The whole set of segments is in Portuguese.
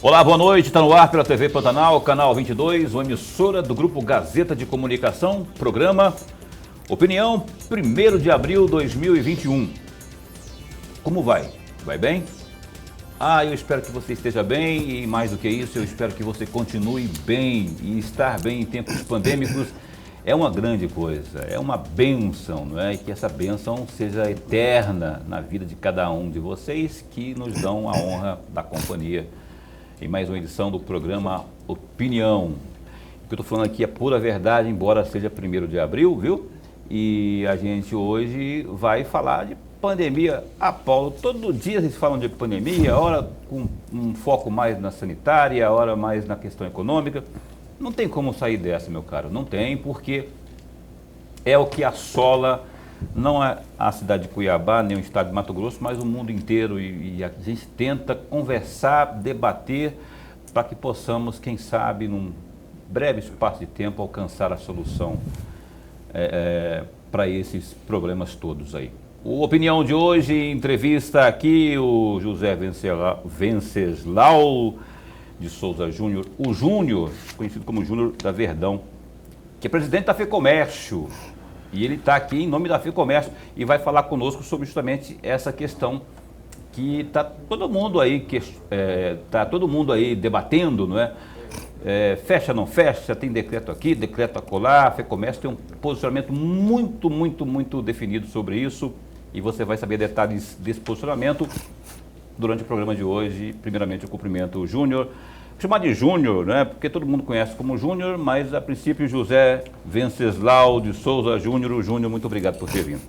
Olá, boa noite. Está no ar pela TV Pantanal, canal 22, uma emissora do Grupo Gazeta de Comunicação, programa Opinião, 1º de abril de 2021. Como vai? Vai bem? Eu espero que você esteja bem e, mais do que isso, eu espero que você continue bem. E estar bem em tempos pandêmicos é uma grande coisa, é uma bênção, não é? E que essa bênção seja eterna na vida de cada um de vocês que nos dão a honra da companhia em mais uma edição do programa Opinião. O que eu estou falando aqui é pura verdade, embora seja 1º de abril, viu? E a gente hoje vai falar de pandemia. Paulo, todo dia vocês falam de pandemia, hora com um foco mais na sanitária, hora mais na questão econômica. Não tem como sair dessa, meu caro, não tem, porque é o que assola, não é a cidade de Cuiabá, nem o estado de Mato Grosso, mas o mundo inteiro. E a gente tenta conversar, debater, para que possamos, quem sabe, num breve espaço de tempo, alcançar a solução para esses problemas todos aí. O Opinião de hoje entrevista aqui o José Venceslau de Souza Júnior, o Júnior, conhecido como Júnior da Verdão, que é presidente da FEComércio. E ele está aqui em nome da FEComércio e vai falar conosco sobre justamente essa questão que está todo mundo aí, debatendo, não é? Fecha, não fecha, tem decreto aqui, decreto acolá. A FEComércio tem um posicionamento muito definido sobre isso e você vai saber detalhes desse posicionamento durante o programa de hoje. Primeiramente eu cumprimento o Júnior. Vou chamar de Júnior, né? Porque todo mundo conhece como Júnior, mas a princípio José Venceslau de Souza Júnior. O Júnior, muito obrigado por ter vindo.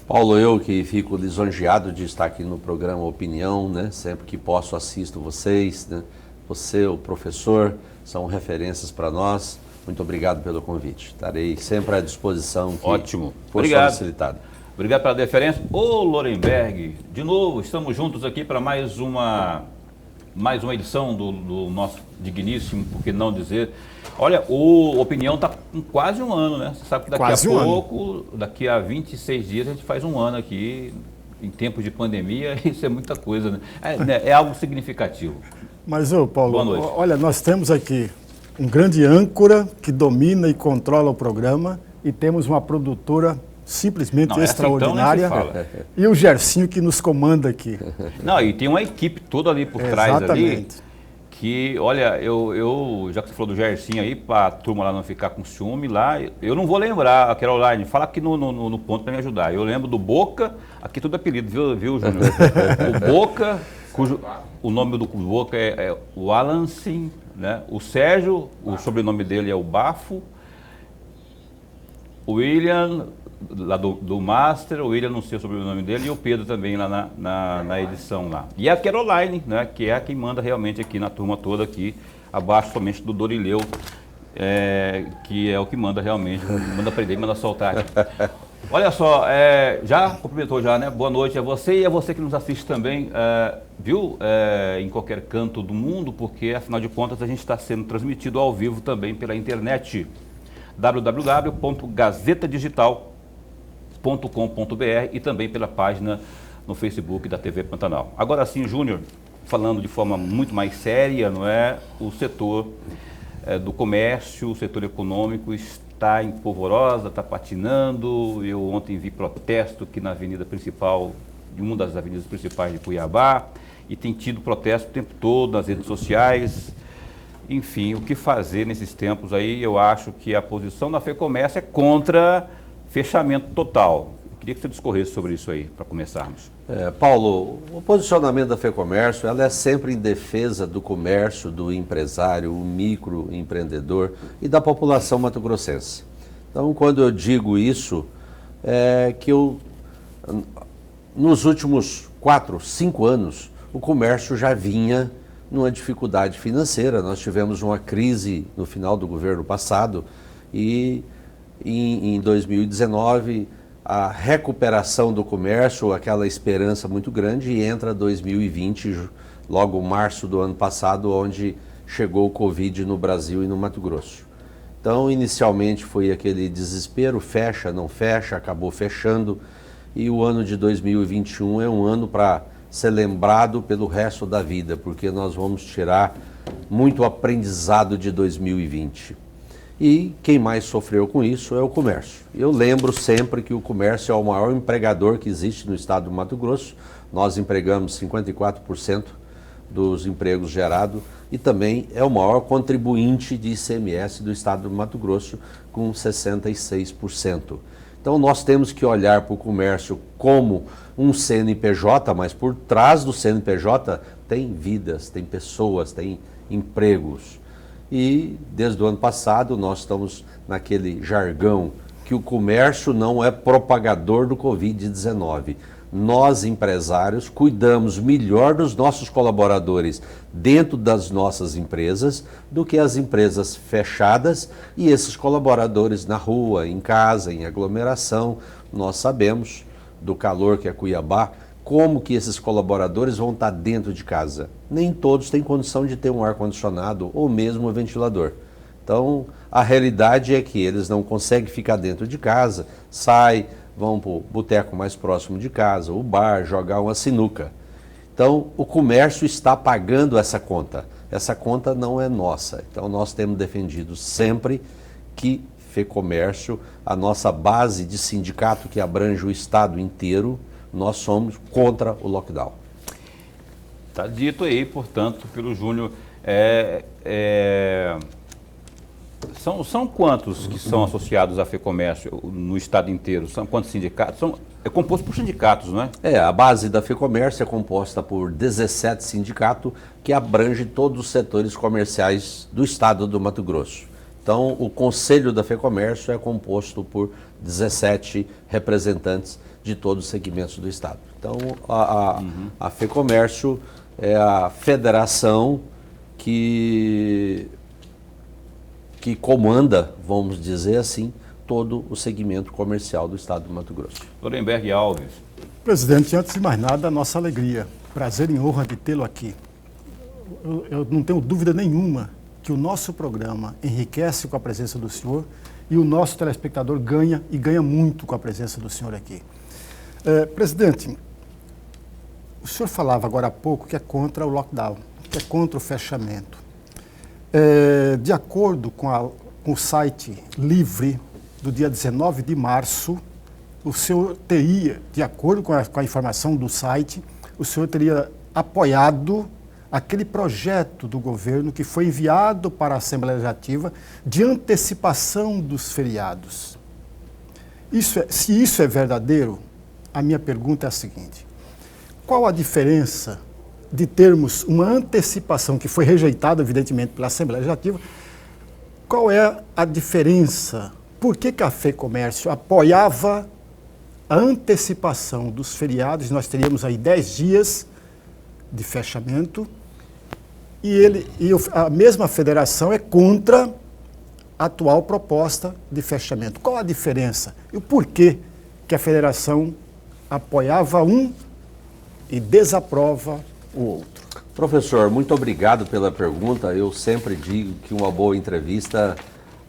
Paulo, eu que fico lisonjeado de estar aqui no programa Opinião, né? Sempre que posso assisto vocês, né? Você, o professor, são referências para nós. Muito obrigado pelo convite. Estarei sempre à disposição. Ótimo. For obrigado. Solicitado. Obrigado pela deferência. Ô Lorenberg, de novo, estamos juntos aqui para mais uma edição do nosso digníssimo, por que não dizer. Olha, o Opinião está com quase um ano, né? Você sabe que daqui a pouco, daqui a 26 dias, a gente faz um ano aqui, em tempos de pandemia. Isso é muita coisa, né? É algo significativo. Mas, Paulo, boa noite. Olha, nós temos aqui um grande âncora que domina e controla o programa e temos uma produtora simplesmente extraordinária, então, e o Gersinho que nos comanda aqui. Não, e tem uma equipe toda ali por trás ali, que, olha, eu já que você falou do Gersinho aí, para a turma lá não ficar com ciúme lá, eu não vou lembrar, a Caroline, fala aqui no ponto para me ajudar. Eu lembro do Boca, aqui tudo apelido, viu Júnior? O Boca, o nome do Boca é o Alansin, né? O Sérgio, o sobrenome dele é o Bafo, o William, lá do Master, o William, não sei sobre o nome dele, e o Pedro também lá na edição lá. E a Caroline, né, que é a quem manda realmente aqui na turma toda aqui, abaixo somente do Dorileu, que é o que manda realmente, manda prender, manda soltar aqui. Olha só, já cumprimentou já, né? Boa noite a você e a você que nos assiste também, viu? Em qualquer canto do mundo, porque afinal de contas a gente está sendo transmitido ao vivo também pela internet. www.gazetadigital.com.br e também pela página no Facebook da TV Pantanal. Agora sim, Júnior, falando de forma muito mais séria, não é? O setor do comércio, o setor econômico está em polvorosa, está patinando. Eu ontem vi protesto aqui na avenida principal, de uma das avenidas principais de Cuiabá, e tem tido protesto o tempo todo nas redes sociais. Enfim, o que fazer nesses tempos aí? Eu acho que a posição da FEComércio é contra fechamento total. Eu queria que você discorresse sobre isso aí, para começarmos. Paulo, o posicionamento da FEComércio, ela é sempre em defesa do comércio, do empresário, o microempreendedor e da população mato-grossense. Então, quando eu digo isso, nos últimos 4, 5 anos, o comércio já vinha numa dificuldade financeira. Nós tivemos uma crise no final do governo passado e em 2019 a recuperação do comércio, aquela esperança muito grande, e entra 2020, logo março do ano passado, onde chegou o Covid no Brasil e no Mato Grosso. Então, inicialmente foi aquele desespero, fecha, não fecha, acabou fechando, e o ano de 2021 é um ano para ser lembrado pelo resto da vida, porque nós vamos tirar muito aprendizado de 2020. E quem mais sofreu com isso é o comércio. Eu lembro sempre que o comércio é o maior empregador que existe no estado do Mato Grosso. Nós empregamos 54% dos empregos gerados e também é o maior contribuinte de ICMS do estado do Mato Grosso, com 66%. Então nós temos que olhar para o comércio como um CNPJ, mas por trás do CNPJ tem vidas, tem pessoas, tem empregos. E desde o ano passado nós estamos naquele jargão que o comércio não é propagador do Covid-19. Nós, empresários, cuidamos melhor dos nossos colaboradores dentro das nossas empresas do que as empresas fechadas e esses colaboradores na rua, em casa, em aglomeração. Nós sabemos do calor que é Cuiabá, como que esses colaboradores vão estar dentro de casa. Nem todos têm condição de ter um ar-condicionado ou mesmo um ventilador. Então, a realidade é que eles não conseguem ficar dentro de casa, saem, vão para o boteco mais próximo de casa, o bar, jogar uma sinuca. Então, o comércio está pagando essa conta. Essa conta não é nossa. Então, nós temos defendido sempre que FEComércio, a nossa base de sindicato que abrange o estado inteiro, nós somos contra o lockdown. Está dito aí, portanto, pelo Júnior. São quantos que são associados à FEComércio no estado inteiro? São quantos sindicatos? É composto por sindicatos, não é? A base da FEComércio é composta por 17 sindicatos que abrangem todos os setores comerciais do estado do Mato Grosso. Então, o conselho da FEComércio é composto por 17 representantes de todos os segmentos do estado. Então, a FEComércio é a federação que comanda, vamos dizer assim, todo o segmento comercial do estado do Mato Grosso. Lorenberg Alves. Presidente, antes de mais nada, a nossa alegria, prazer e honra de tê-lo aqui. Eu não tenho dúvida nenhuma que o nosso programa enriquece com a presença do senhor e o nosso telespectador ganha e ganha muito com a presença do senhor aqui. Presidente, o senhor falava agora há pouco que é contra o lockdown, que é contra o fechamento. De acordo com o site Livre, do dia 19 de março, o senhor teria, de acordo com a informação do site, o senhor teria apoiado aquele projeto do governo que foi enviado para a Assembleia Legislativa de antecipação dos feriados. Se isso é verdadeiro, a minha pergunta é a seguinte: qual a diferença de termos uma antecipação que foi rejeitada, evidentemente, pela Assembleia Legislativa? Qual é a diferença? Por que a FEComércio apoiava a antecipação dos feriados? Nós teríamos aí 10 dias de fechamento e a mesma federação é contra a atual proposta de fechamento. Qual a diferença? E o porquê que a federação apoiava um e desaprova o outro? Professor, muito obrigado pela pergunta. Eu sempre digo que uma boa entrevista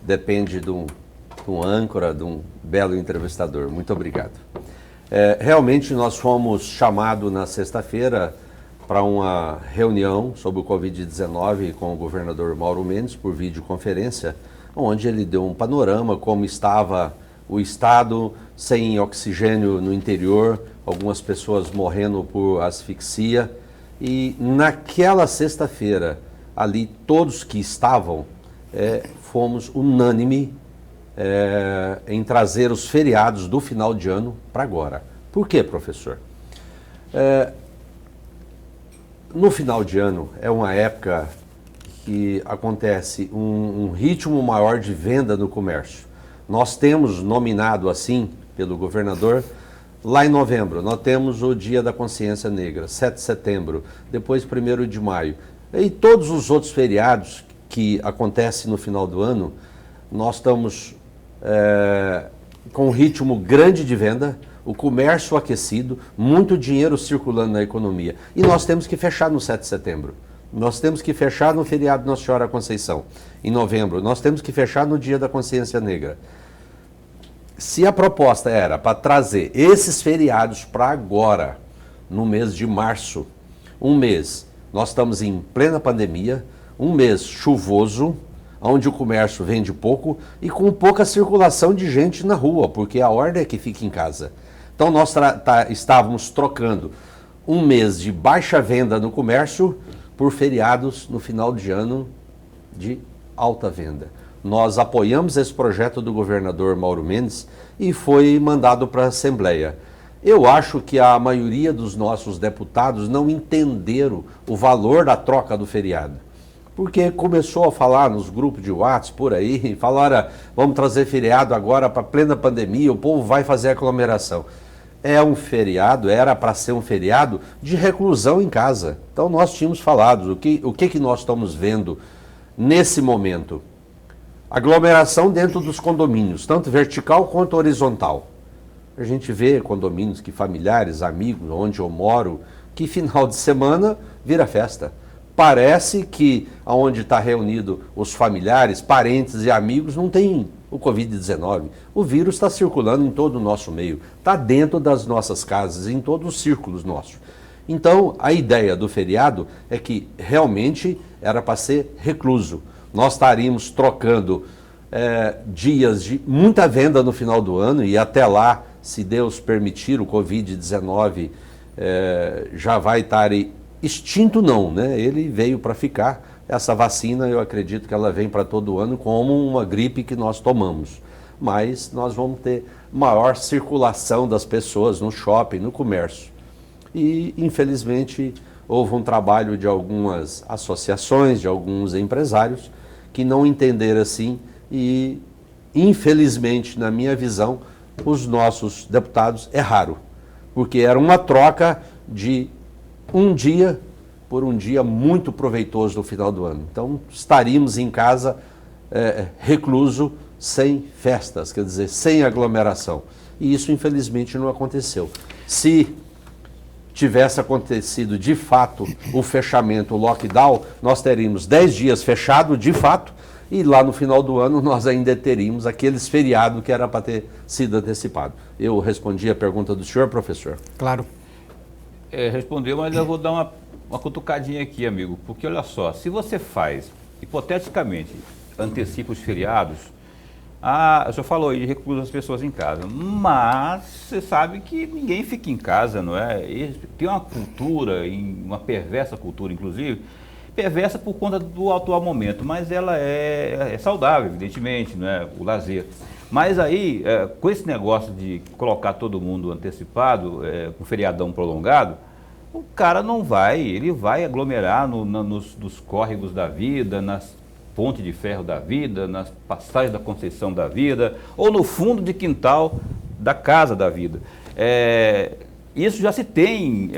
depende de um âncora, de um belo entrevistador. Muito obrigado. Realmente nós fomos chamados na sexta-feira para uma reunião sobre o Covid-19 com o governador Mauro Mendes por videoconferência, onde ele deu um panorama como estava o estado sem oxigênio no interior, algumas pessoas morrendo por asfixia. E naquela sexta-feira, ali todos que estavam, fomos unânime em trazer os feriados do final de ano para agora. Por quê, professor? No final de ano é uma época que acontece um ritmo maior de venda no comércio. Nós temos nominado assim pelo governador. Lá em novembro, nós temos o Dia da Consciência Negra, 7 de setembro, depois 1º de maio. E todos os outros feriados que acontecem no final do ano, nós estamos com um ritmo grande de venda, o comércio aquecido, muito dinheiro circulando na economia. E nós temos que fechar no 7 de setembro. Nós temos que fechar no feriado Nossa Senhora Conceição, em novembro. Nós temos que fechar no Dia da Consciência Negra. Se a proposta era para trazer esses feriados para agora, no mês de março. Um mês, nós estamos em plena pandemia, um mês chuvoso, onde o comércio vende pouco e com pouca circulação de gente na rua, porque a ordem é que fique em casa. Então nós estávamos trocando um mês de baixa venda no comércio por feriados no final de ano de alta venda. Nós apoiamos esse projeto do governador Mauro Mendes e foi mandado para a Assembleia. Eu acho que a maioria dos nossos deputados não entenderam o valor da troca do feriado. Porque começou a falar nos grupos de WhatsApp por aí, falaram, vamos trazer feriado agora para plena pandemia, o povo vai fazer aglomeração. É um feriado, era para ser um feriado de reclusão em casa. Então nós tínhamos falado, o que nós estamos vendo nesse momento? Aglomeração dentro dos condomínios, tanto vertical quanto horizontal. A gente vê condomínios que familiares, amigos, onde eu moro, que final de semana vira festa. Parece que onde está reunido os familiares, parentes e amigos não tem o Covid-19. O vírus está circulando em todo o nosso meio, está dentro das nossas casas, em todos os círculos nossos. Então, a ideia do feriado é que realmente era para ser recluso. Nós estaríamos trocando dias de muita venda no final do ano e até lá, se Deus permitir, o Covid-19 já vai estar extinto não, né? Ele veio para ficar. Essa vacina, eu acredito que ela vem para todo ano como uma gripe que nós tomamos. Mas nós vamos ter maior circulação das pessoas no shopping, no comércio. E, infelizmente, houve um trabalho de algumas associações, de alguns empresários, que não entenderam assim e, infelizmente, na minha visão, os nossos deputados erraram. Porque era uma troca de um dia por um dia muito proveitoso no final do ano. Então, estaríamos em casa recluso, sem festas, quer dizer, sem aglomeração. E isso, infelizmente, não aconteceu. Se tivesse acontecido, de fato, o fechamento, o lockdown, nós teríamos 10 dias fechado, de fato, e lá no final do ano nós ainda teríamos aqueles feriados que era para ter sido antecipado. Eu respondi a pergunta do senhor, professor? Claro. Respondeu, mas eu vou dar uma cutucadinha aqui, amigo, porque olha só, se você faz, hipoteticamente, antecipa os feriados, o senhor falou aí de reclusa as pessoas em casa, mas você sabe que ninguém fica em casa, não é? E tem uma cultura, uma perversa cultura, inclusive, perversa por conta do atual momento, mas ela é saudável, evidentemente, não é? O lazer. Mas aí, com esse negócio de colocar todo mundo antecipado, com feriadão prolongado, o cara não vai, ele vai aglomerar nos córregos da vida, nas pontes de ferro da vida, nas passagens da Conceição da vida, ou no fundo de quintal da casa da vida. Isso já se tem,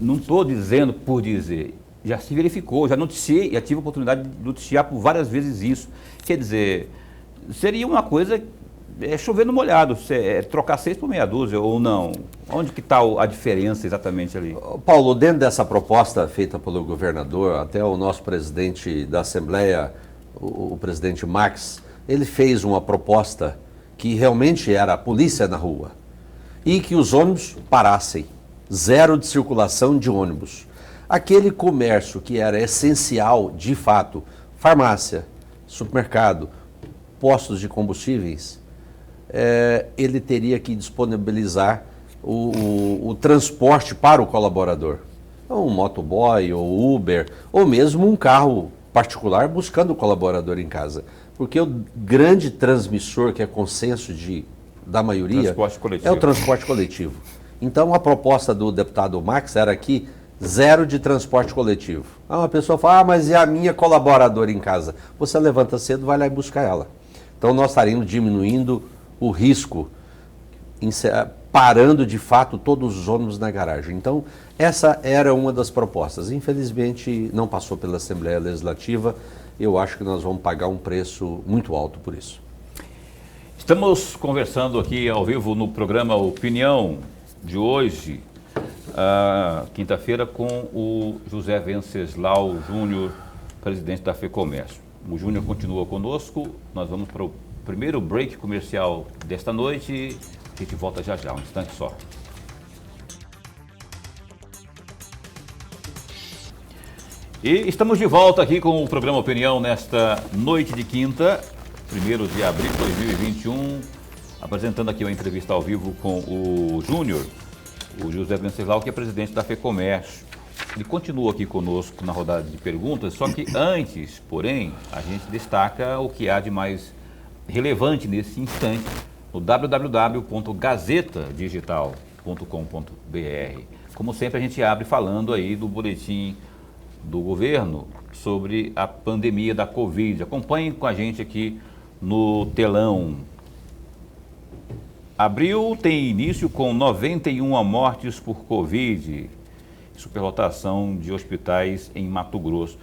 não estou dizendo por dizer, já se verificou, já noticiei, já tive a oportunidade de noticiar por várias vezes isso. Quer dizer, seria uma coisa, chover no molhado, trocar 6 por meia dúzia ou não. Onde que está a diferença exatamente ali? Paulo, dentro dessa proposta feita pelo governador, até o nosso presidente da Assembleia, o presidente Max, ele fez uma proposta que realmente era a polícia na rua e que os ônibus parassem, 0 de circulação de ônibus. Aquele comércio que era essencial, de fato, farmácia, supermercado, postos de combustíveis, ele teria que disponibilizar o transporte para o colaborador. Então, um motoboy ou Uber, ou mesmo um carro particular buscando o colaborador em casa. Porque o grande transmissor, que é consenso da maioria, é o transporte coletivo. Então, a proposta do deputado Max era que 0 de transporte coletivo. Uma pessoa fala, mas e a minha colaboradora em casa? Você levanta cedo, vai lá e busca ela. Então, nós estaríamos diminuindo o risco, parando de fato todos os ônibus na garagem. Então, essa era uma das propostas. Infelizmente, não passou pela Assembleia Legislativa. Eu acho que nós vamos pagar um preço muito alto por isso. Estamos conversando aqui ao vivo no programa Opinião de hoje, quinta-feira, com o José Venceslau Júnior, presidente da FEComércio. O Júnior continua conosco, nós vamos para o primeiro break comercial desta noite. A gente volta já já, um instante só. E estamos de volta aqui com o programa Opinião nesta noite de quinta, 1º de abril de 2021, apresentando aqui uma entrevista ao vivo com o Júnior, o José Venceslau, que é presidente da FEComércio. Ele continua aqui conosco na rodada de perguntas, só que antes, porém, a gente destaca o que há de mais relevante nesse instante no www.gazetadigital.com.br. Como sempre, a gente abre falando aí do boletim do governo sobre a pandemia da Covid. Acompanhem com a gente aqui no telão. Abril tem início com 91 mortes por Covid, superlotação de hospitais em Mato Grosso.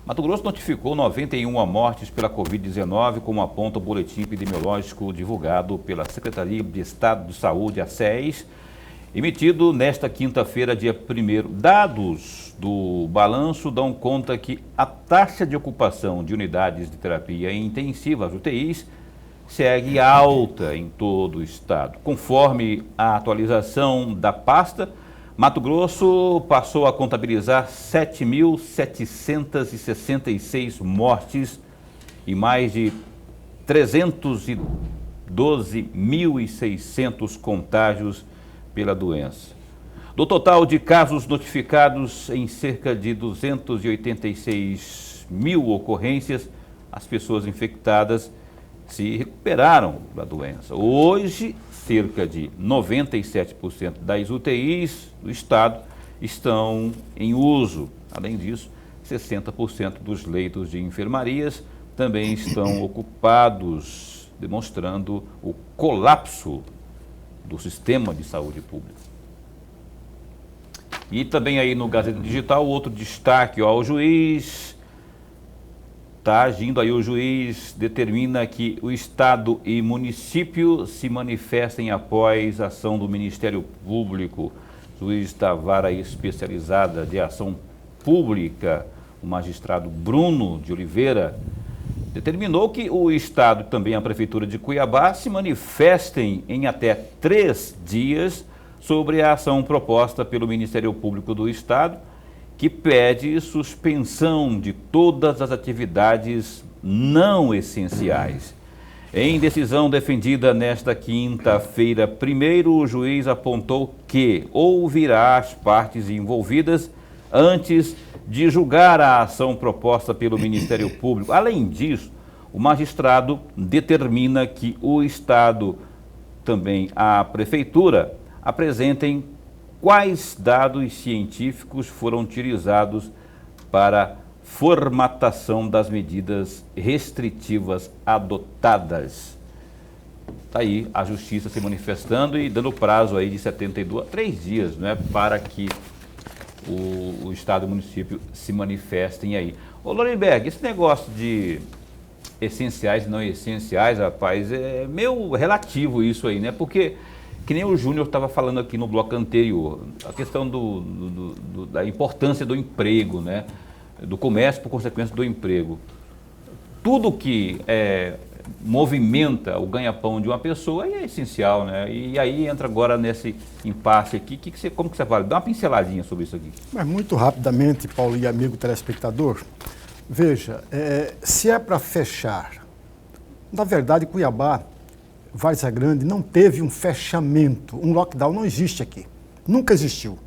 Mato Grosso notificou 91 mortes pela Covid-19, como aponta o boletim epidemiológico divulgado pela Secretaria de Estado de Saúde, a SES, emitido nesta quinta-feira, dia 1º. Dados do balanço dão conta que a taxa de ocupação de unidades de terapia intensiva, as UTIs, segue alta em todo o estado. Conforme a atualização da pasta, Mato Grosso passou a contabilizar 7.766 mortes e mais de 312.600 contágios pela doença. Do total de casos notificados em cerca de 286 mil ocorrências, as pessoas infectadas se recuperaram da doença. Hoje, cerca de 97% das UTIs do estado estão em uso. Além disso, 60% dos leitos de enfermarias também estão ocupados, demonstrando o colapso do sistema de saúde pública. E também aí no Gazeta Digital, outro destaque, ó, o juiz está agindo aí, o juiz determina que o Estado e município se manifestem após ação do Ministério Público. O juiz da Vara Especializada de Ação Pública, o magistrado Bruno de Oliveira, determinou que o Estado e também a Prefeitura de Cuiabá se manifestem em até 3 dias sobre a ação proposta pelo Ministério Público do Estado, que pede suspensão de todas as atividades não essenciais. Em decisão defendida nesta quinta-feira, primeiro, o juiz apontou que ouvirá as partes envolvidas antes de julgar a ação proposta pelo Ministério Público. Além disso, o magistrado determina que o Estado, também a Prefeitura, apresentem quais dados científicos foram utilizados para formatação das medidas restritivas adotadas. Está aí a Justiça se manifestando e dando prazo aí de 3 dias, né, para que o Estado e o município se manifestem aí. Ô Lorenberg, esse negócio de essenciais e não essenciais, rapaz, é meio relativo isso aí, né? Porque, que nem o Júnior estava falando aqui no bloco anterior, a questão da importância do emprego, né? Do comércio por consequência do emprego. Tudo que movimenta o ganha-pão de uma pessoa é essencial, né? E aí entra agora nesse impasse aqui, como que você fala? Dá uma pinceladinha sobre isso aqui. Mas muito rapidamente, Paulo e amigo telespectador, veja, se é para fechar, na verdade Cuiabá, Várzea Grande não teve um fechamento, um lockdown não existe aqui, nunca existiu.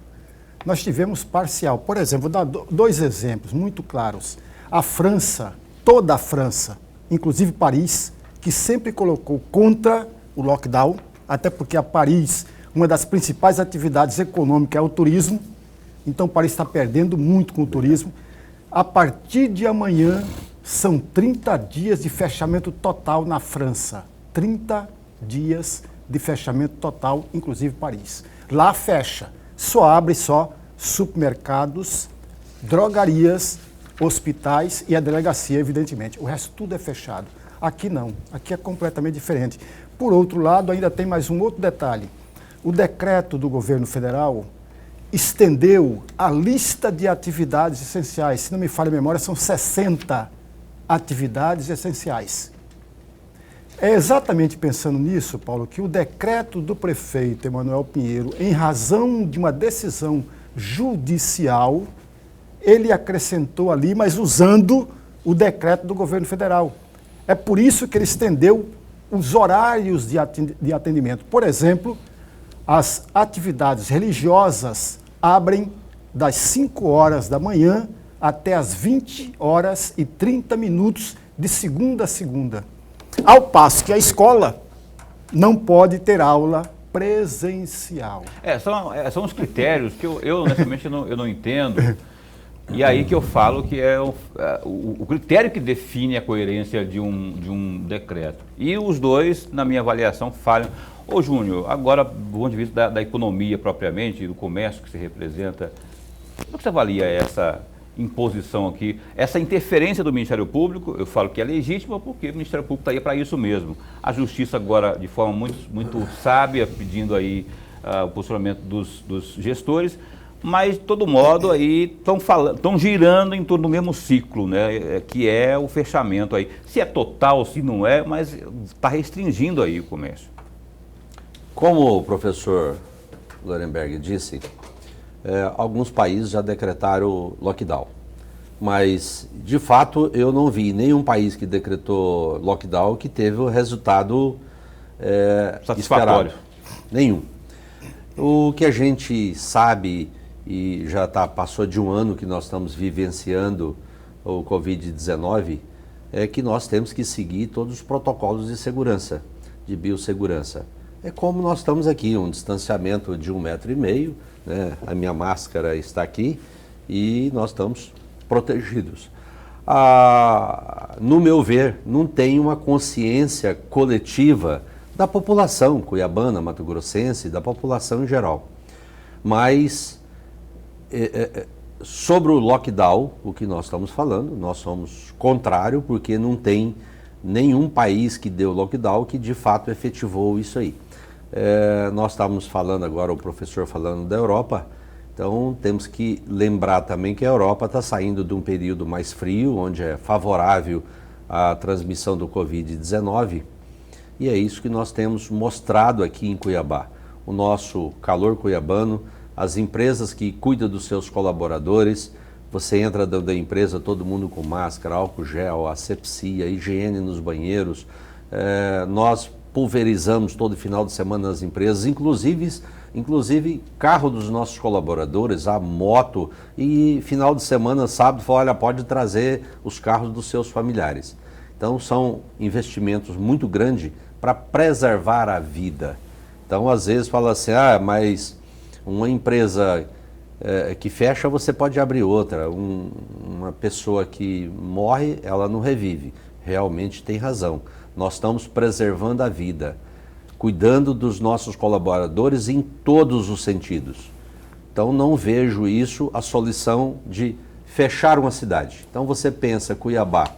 Nós tivemos parcial. Por exemplo, vou dar 2 exemplos muito claros. A França, toda a França, inclusive Paris, que sempre colocou contra o lockdown, até porque a Paris, uma das principais atividades econômicas é o turismo, então Paris está perdendo muito com o turismo. A partir de amanhã, são 30 dias de fechamento total na França. 30 dias de fechamento total, inclusive Paris. Lá fecha, só abre supermercados, drogarias, hospitais e a delegacia, evidentemente. O resto tudo é fechado. Aqui não, aqui é completamente diferente. Por outro lado, ainda tem mais um outro detalhe. O decreto do governo federal estendeu a lista de atividades essenciais. Se não me falha a memória, são 60 atividades essenciais. É exatamente pensando nisso, Paulo, que o decreto do prefeito Emanuel Pinheiro, em razão de uma decisão judicial, ele acrescentou ali, mas usando o decreto do governo federal. É por isso que ele estendeu os horários de atendimento. Por exemplo, as atividades religiosas abrem das 5 horas da manhã até as 20 horas e 30 minutos de segunda a segunda. Ao passo que a escola não pode ter aula presencial. São os critérios que eu honestamente, eu não entendo. E aí que eu falo que é o critério que define a coerência de um decreto. E os dois, na minha avaliação, falham. Ô Júnior, agora, do ponto de vista da economia propriamente, do comércio que se representa, como você avalia essa imposição aqui, essa interferência do Ministério Público? Eu falo que é legítima porque o Ministério Público está aí para isso mesmo. A Justiça agora, de forma muito sábia, pedindo aí o posicionamento dos gestores, mas, de todo modo, aí estão girando em torno do mesmo ciclo, né, que é o fechamento aí. Se é total, se não é, mas está restringindo aí o comércio. Como o professor Lorenberg disse, alguns países já decretaram lockdown. Mas, de fato, eu não vi nenhum país que decretou lockdown que teve o resultado satisfatório. Esperado. Nenhum. O que a gente sabe, e já passou de um ano que nós estamos vivenciando o Covid-19, é que nós temos que seguir todos os protocolos de segurança, de biossegurança. É como nós estamos aqui, um distanciamento de 1,5 m, né? A minha máscara está aqui e nós estamos protegidos. No meu ver, não tem uma consciência coletiva da população cuiabana, mato-grossense, da população em geral. Mas, sobre o lockdown, o que nós estamos falando, nós somos contrário, porque não tem nenhum país que deu lockdown que de fato efetivou isso aí. Nós estávamos falando agora, o professor falando da Europa, então temos que lembrar também que a Europa está saindo de um período mais frio, onde é favorável à transmissão do Covid-19, e é isso que nós temos mostrado aqui em Cuiabá. O nosso calor cuiabano, as empresas que cuidam dos seus colaboradores, você entra dentro da empresa, todo mundo com máscara, álcool gel, asepsia, higiene nos banheiros, nós pulverizamos todo final de semana nas empresas, inclusive carro dos nossos colaboradores, a moto, e final de semana, sábado, olha, pode trazer os carros dos seus familiares. Então são investimentos muito grandes para preservar a vida. Então às vezes fala assim, mas uma empresa que fecha, você pode abrir outra. Uma pessoa que morre, ela não revive. Realmente tem razão. Nós estamos preservando a vida, cuidando dos nossos colaboradores em todos os sentidos. Então não vejo isso a solução de fechar uma cidade. Então você pensa Cuiabá,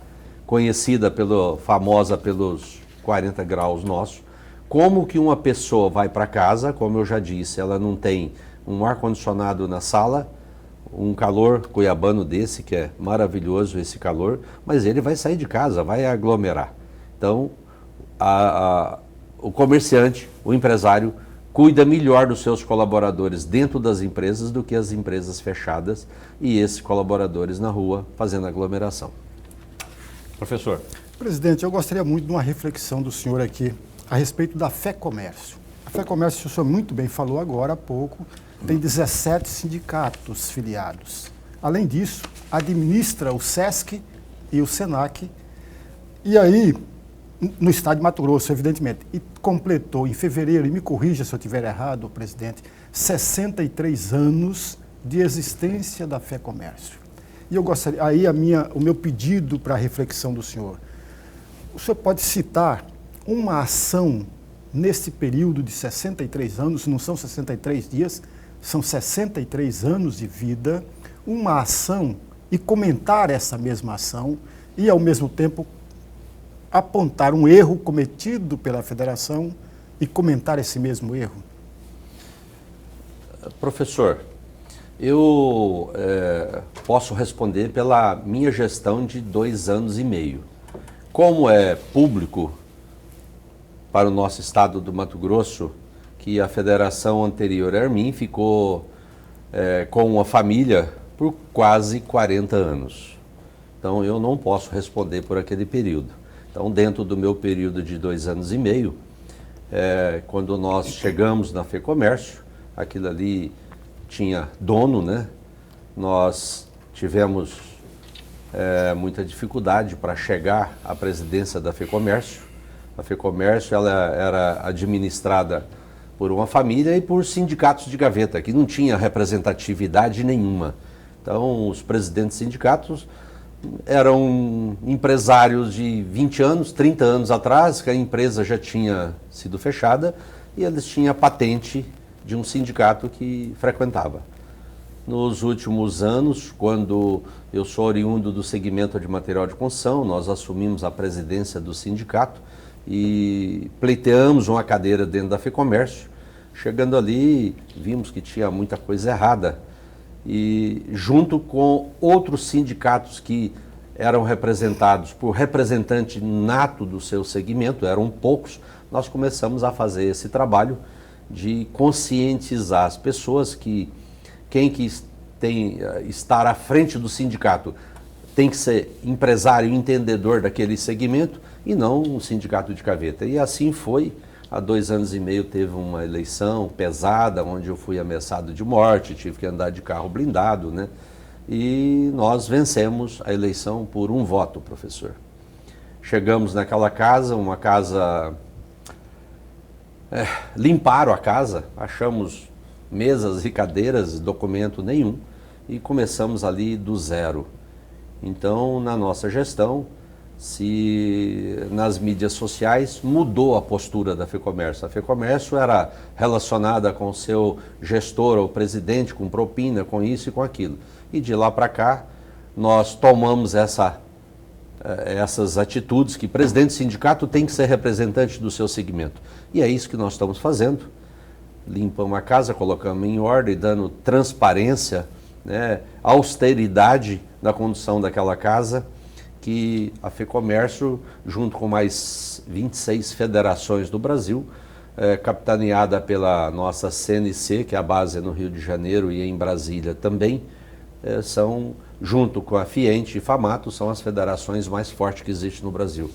conhecida famosa pelos 40 graus nossos, como que uma pessoa vai para casa, como eu já disse, ela não tem um ar-condicionado na sala, um calor cuiabano desse, que é maravilhoso esse calor, mas ele vai sair de casa, vai aglomerar. Então, o comerciante, o empresário, cuida melhor dos seus colaboradores dentro das empresas do que as empresas fechadas e esses colaboradores na rua fazendo aglomeração. Professor. Presidente, eu gostaria muito de uma reflexão do senhor aqui a respeito da Fé Comércio. A Fé Comércio, o senhor muito bem falou agora há pouco, tem 17 sindicatos filiados. Além disso, administra o SESC e o SENAC, e aí, no estado de Mato Grosso, evidentemente, e completou em fevereiro, e me corrija se eu estiver errado, presidente, 63 anos de existência da Fé Comércio. E eu gostaria, aí o meu pedido para a reflexão do senhor, o senhor pode citar uma ação nesse período de 63 anos, não são 63 dias, são 63 anos de vida, uma ação e comentar essa mesma ação e, ao mesmo tempo, apontar um erro cometido pela federação e comentar esse mesmo erro? Professor, eu posso responder pela minha gestão de 2 anos e meio. Como é público para o nosso estado do Mato Grosso, que a federação anterior a mim ficou com uma família por quase 40 anos. Então eu não posso responder por aquele período. Então, dentro do meu período de 2 anos e meio, quando nós chegamos na FEComércio, aquilo ali tinha dono, né? Nós tivemos muita dificuldade para chegar à presidência da FEComércio. A FEComércio ela era administrada por uma família e por sindicatos de gaveta, que não tinha representatividade nenhuma. Então, os presidentes de sindicatos eram empresários de 20 anos, 30 anos atrás, que a empresa já tinha sido fechada e eles tinham a patente de um sindicato que frequentava. Nos últimos anos, quando eu sou oriundo do segmento de material de construção, nós assumimos a presidência do sindicato e pleiteamos uma cadeira dentro da FEComércio. Chegando ali, vimos que tinha muita coisa errada. E junto com outros sindicatos que eram representados por representante nato do seu segmento, eram poucos, nós começamos a fazer esse trabalho de conscientizar as pessoas que quem que tem estar à frente do sindicato tem que ser empresário entendedor daquele segmento e não um sindicato de gaveta. E assim foi. Há 2 anos e meio teve uma eleição pesada, onde eu fui ameaçado de morte, tive que andar de carro blindado, né? E nós vencemos a eleição por 1 voto, professor. Chegamos naquela casa, uma casa... limparam a casa, achamos mesas e cadeiras, documento nenhum, e começamos ali do zero. Então, na nossa gestão, se nas mídias sociais mudou a postura da FEComércio. A FEComércio era relacionada com o seu gestor ou presidente, com propina, com isso e com aquilo. E de lá para cá, nós tomamos essas atitudes que presidente do sindicato tem que ser representante do seu segmento. E é isso que nós estamos fazendo. Limpamos a casa, colocamos em ordem, dando transparência, né, austeridade na condução daquela casa, que a FEComércio, junto com mais 26 federações do Brasil, capitaneada pela nossa CNC, que é a base no Rio de Janeiro e em Brasília também, são, junto com a FIENTE e FAMATO, são as federações mais fortes que existem no Brasil.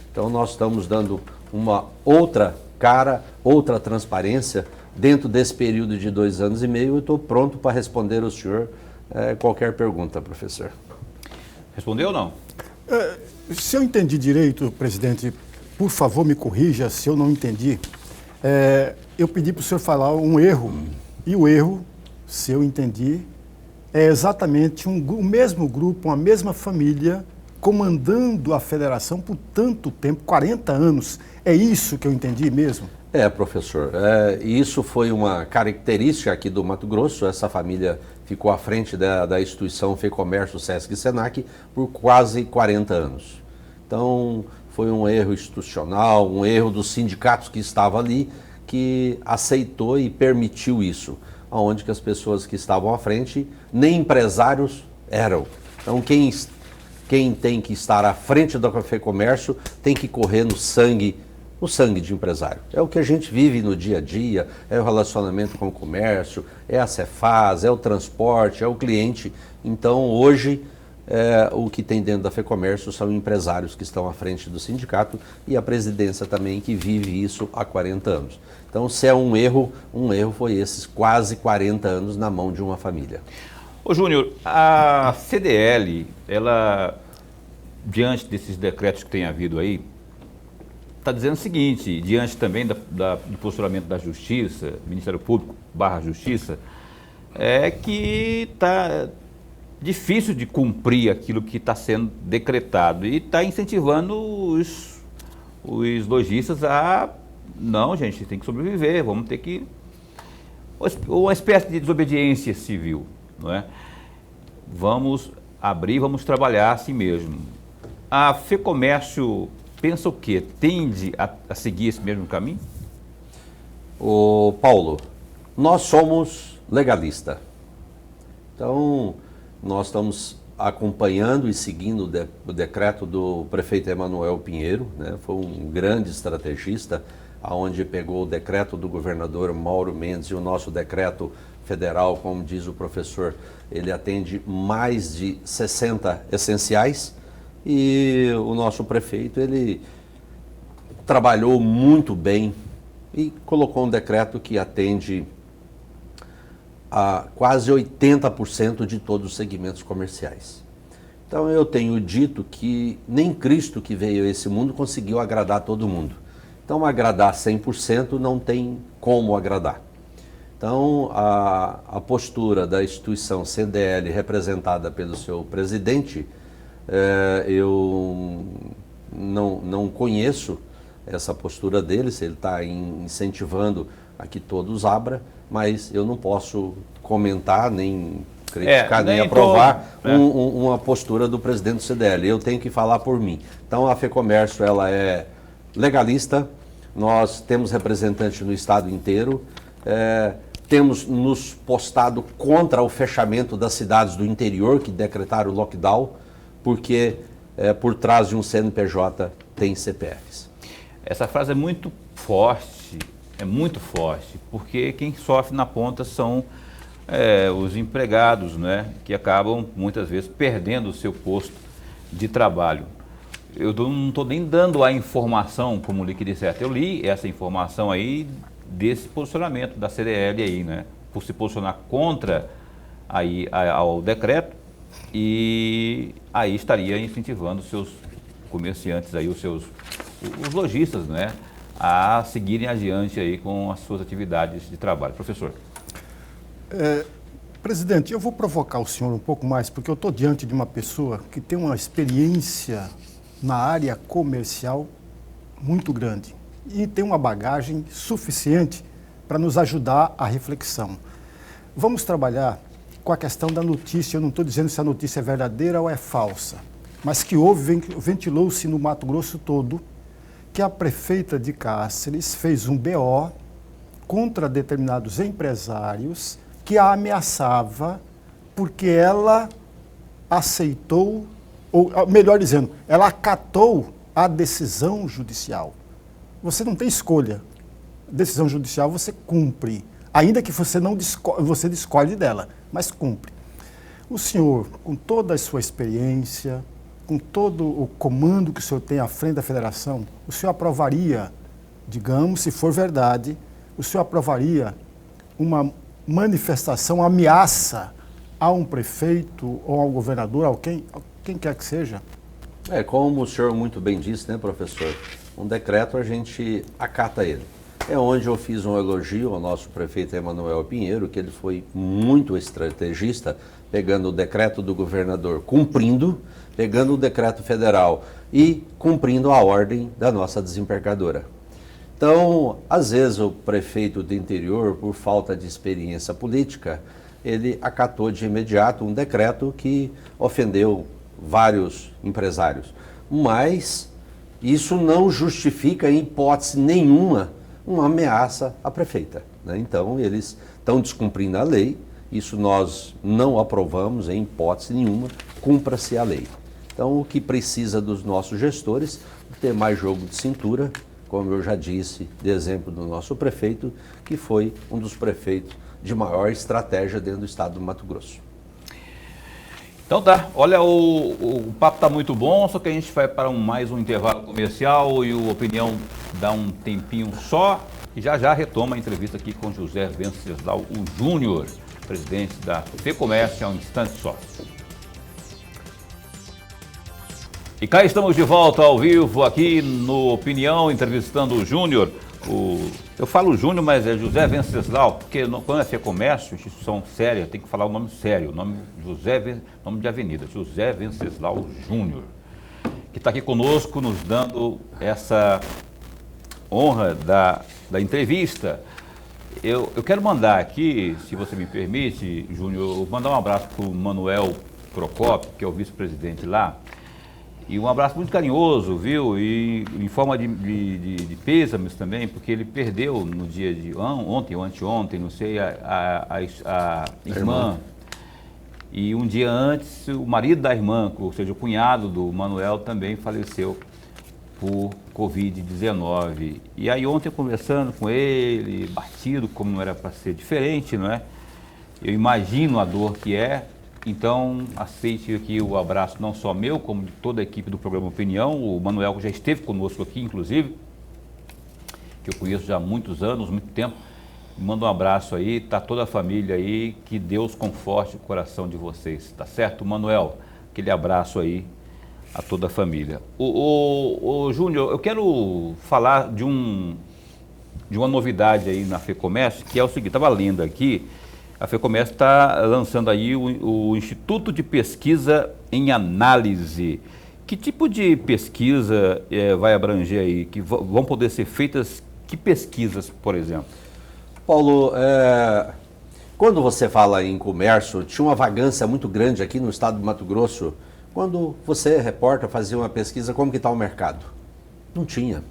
Então nós estamos dando uma outra cara, outra transparência dentro desse período de 2 anos e meio. Eu estou pronto para responder ao senhor qualquer pergunta, professor. Respondeu ou não? Se eu entendi direito, presidente, por favor me corrija se eu não entendi. Eu pedi para o senhor falar um erro, e o erro, se eu entendi, é exatamente o mesmo grupo, uma mesma família, comandando a federação por tanto tempo, 40 anos. É isso que eu entendi mesmo? Professor, isso foi uma característica aqui do Mato Grosso. Essa família ficou à frente da instituição FEComércio, Sesc e Senac por quase 40 anos. Então, foi um erro institucional, um erro dos sindicatos que estavam ali, que aceitou e permitiu isso, onde que as pessoas que estavam à frente, nem empresários eram. Então, quem tem que estar à frente da FEComércio tem que correr no sangue de empresário. É o que a gente vive no dia a dia, é o relacionamento com o comércio, é a Cefaz, é o transporte, é o cliente. Então, hoje, o que tem dentro da FEComércio são empresários que estão à frente do sindicato e a presidência também, que vive isso há 40 anos. Então, se é um erro foi esses quase 40 anos na mão de uma família. Ô Júnior, a CDL, ela, diante desses decretos que tem havido aí, está dizendo o seguinte, diante também do posicionamento da Justiça, Ministério Público / Justiça, que está difícil de cumprir aquilo que está sendo decretado e está incentivando os lojistas a, não, gente, tem que sobreviver, vamos ter que... Uma espécie de desobediência civil, não é? Vamos abrir, vamos trabalhar assim mesmo. A FEComércio pensa o quê? Tende a seguir esse mesmo caminho? Paulo, nós somos legalistas. Então, nós estamos acompanhando e seguindo o decreto do prefeito Emanuel Pinheiro, né? Foi um grande estrategista, onde pegou o decreto do governador Mauro Mendes e o nosso decreto federal, como diz o professor, ele atende mais de 60 essenciais, e o nosso prefeito, ele trabalhou muito bem e colocou um decreto que atende a quase 80% de todos os segmentos comerciais. Então eu tenho dito que nem Cristo que veio a esse mundo conseguiu agradar todo mundo. Então agradar 100% não tem como agradar. Então a postura da instituição CDL representada pelo seu presidente, eu não conheço essa postura dele, se ele está incentivando a que todos abram, mas eu não posso comentar, nem criticar, nem aprovar uma postura do presidente do CDL. Eu tenho que falar por mim. Então a FEComércio, ela é legalista, nós temos representantes no estado inteiro, temos nos postado contra o fechamento das cidades do interior que decretaram o lockdown, porque por trás de um CNPJ tem CPFs. Essa frase é muito forte, porque quem sofre na ponta são os empregados, né, que acabam muitas vezes perdendo o seu posto de trabalho. Eu não estou nem dando a informação como li que de certo. Eu li essa informação aí desse posicionamento da CDL aí, né, por se posicionar contra aí ao decreto, e aí estaria incentivando os seus comerciantes aí, os lojistas, né, a seguirem adiante aí com as suas atividades de trabalho. Professor. Presidente, eu vou provocar o senhor um pouco mais, porque eu estou diante de uma pessoa que tem uma experiência na área comercial muito grande e tem uma bagagem suficiente para nos ajudar à reflexão. Vamos trabalhar com a questão da notícia. Eu não estou dizendo se a notícia é verdadeira ou é falsa, mas que ventilou-se no Mato Grosso todo que a prefeita de Cáceres fez um BO contra determinados empresários que a ameaçava porque ela aceitou, ou melhor dizendo, ela acatou a decisão judicial. Você não tem escolha. Decisão judicial você cumpre, ainda que você você discorde dela, mas cumpre. O senhor, com toda a sua experiência, com todo o comando que o senhor tem à frente da federação, o senhor aprovaria, digamos, se for verdade, o senhor aprovaria uma manifestação, uma ameaça a um prefeito ou ao governador, a quem quer que seja? Como o senhor muito bem disse, né, professor? Um decreto a gente acata ele. É onde eu fiz um elogio ao nosso prefeito Emanuel Pinheiro, que ele foi muito estrategista, pegando o decreto do governador, cumprindo, pegando o decreto federal e cumprindo a ordem da nossa desembargadora. Então, às vezes o prefeito do interior, por falta de experiência política, ele acatou de imediato um decreto que ofendeu vários empresários. Mas isso não justifica, em hipótese nenhuma, uma ameaça à prefeita, né? Então, eles estão descumprindo a lei, isso nós não aprovamos em hipótese nenhuma, cumpra-se a lei. Então, o que precisa dos nossos gestores é ter mais jogo de cintura, como eu já disse, de exemplo do nosso prefeito, que foi um dos prefeitos de maior estratégia dentro do estado do Mato Grosso. Então tá, olha, o papo tá muito bom, só que a gente vai para mais um intervalo comercial e o Opinião dá um tempinho só e já retoma a entrevista aqui com José Venceslau, o Júnior, presidente da FEComércio, há um instante só. E cá estamos de volta ao vivo aqui no Opinião, entrevistando o Júnior. Eu falo Júnior, mas é José Venceslau, porque quando é FEComércio, instituição séria, tem que falar o nome sério, nome de avenida, José Venceslau Júnior, que está aqui conosco, nos dando essa honra da entrevista. Eu quero mandar aqui, se você me permite, Júnior, mandar um abraço para o Manuel Procópio, que é o vice-presidente lá, e um abraço muito carinhoso, viu? E em forma de pêsames também, porque ele perdeu no dia de ontem ou anteontem, não sei, a irmã. E um dia antes, o marido da irmã, ou seja, o cunhado do Manuel, também faleceu por Covid-19. E aí ontem, conversando com ele, batido, como não era para ser diferente, não é? Eu imagino a dor que é, então aceite aqui o abraço não só meu, como de toda a equipe do programa Opinião. O Manuel já esteve conosco aqui, inclusive, que eu conheço já há muitos anos, muito tempo. Manda um abraço aí, tá toda a família aí, que Deus conforte o coração de vocês, tá certo? Manuel, aquele abraço aí a toda a família. O Júnior, eu quero falar de uma novidade aí na FEComércio, que é o seguinte, estava lendo aqui, a FEComércio está lançando aí o Instituto de Pesquisa em Análise. Que tipo de pesquisa vai abranger aí? Que vão poder ser feitas, que pesquisas, por exemplo? Paulo, quando você fala em comércio, tinha uma vagância muito grande aqui no estado do Mato Grosso. Quando você, repórter, fazia uma pesquisa, como que está o mercado? Não tinha.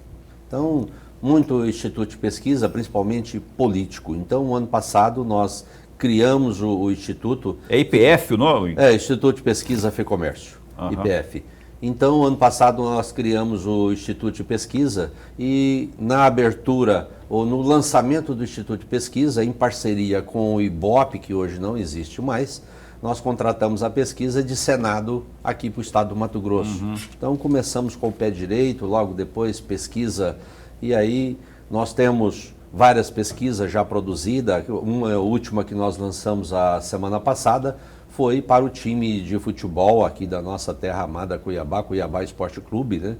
Então, muito instituto de pesquisa, principalmente político. Então, ano passado, nós criamos o instituto... É IPF o nome? Instituto de Pesquisa FEComércio, IPF. Então, ano passado, nós criamos o Instituto de Pesquisa e na abertura ou no lançamento do Instituto de Pesquisa, em parceria com o IBOP, que hoje não existe mais, nós contratamos a pesquisa de Senado aqui para o estado do Mato Grosso. Então, começamos com o pé direito, logo depois pesquisa, e aí nós temos várias pesquisas já produzidas. Uma última que nós lançamos a semana passada foi para o time de futebol aqui da nossa terra amada Cuiabá Esporte Clube, né?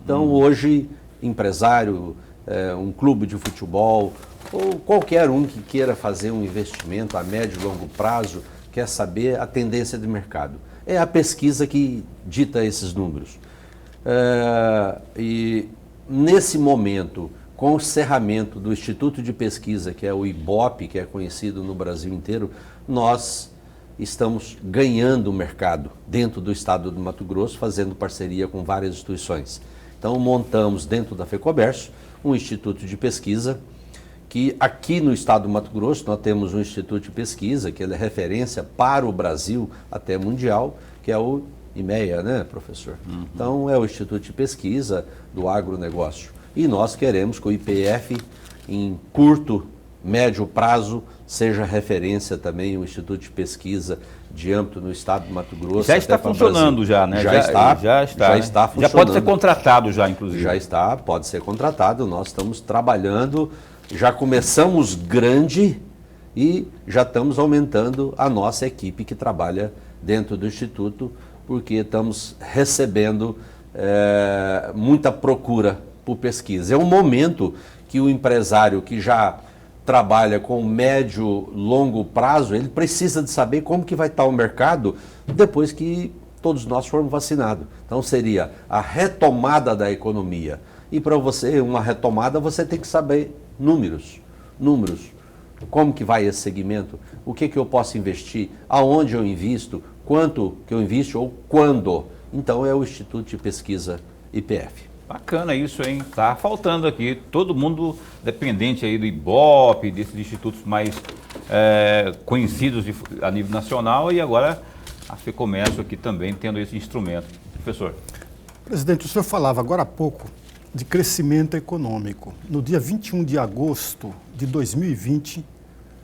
Então, hoje, empresário, um clube de futebol, ou qualquer um que queira fazer um investimento a médio e longo prazo, quer saber a tendência de mercado. É a pesquisa que dita esses números. E nesse momento, com o cerramento do Instituto de Pesquisa, que é o IBOP, que é conhecido no Brasil inteiro, nós estamos ganhando o mercado dentro do estado do Mato Grosso, fazendo parceria com várias instituições. Então, montamos dentro da FEComércio um instituto de pesquisa, que aqui no estado do Mato Grosso nós temos um instituto de pesquisa, que ele é referência para o Brasil até mundial, que é o IMEA, né, professor? Então, é o Instituto de Pesquisa do Agronegócio. E nós queremos que o IPF, em curto, médio prazo, seja referência também o Instituto de Pesquisa de âmbito no estado do Mato Grosso. Já está funcionando já, né? Já está funcionando. Já pode ser contratado já, inclusive. Já está, pode ser contratado. Nós estamos trabalhando, já começamos grande e já estamos aumentando a nossa equipe que trabalha dentro do Instituto, porque estamos recebendo muita procura por pesquisa. É um momento que o empresário que já trabalha com médio, longo prazo, ele precisa de saber como que vai estar o mercado depois que todos nós formos vacinados. Então seria a retomada da economia. E para você, uma retomada, você tem que saber números. Como que vai esse segmento? O que eu posso investir? Aonde eu invisto? Quanto que eu invisto ou quando? Então é o Instituto de Pesquisa IPF. Bacana isso, hein? Tá faltando aqui. Todo mundo dependente aí do IBOP, desses institutos mais conhecidos a nível nacional, e agora a FEComércio aqui também tendo esse instrumento. Professor. Presidente, o senhor falava agora há pouco de crescimento econômico. No dia 21 de agosto de 2020,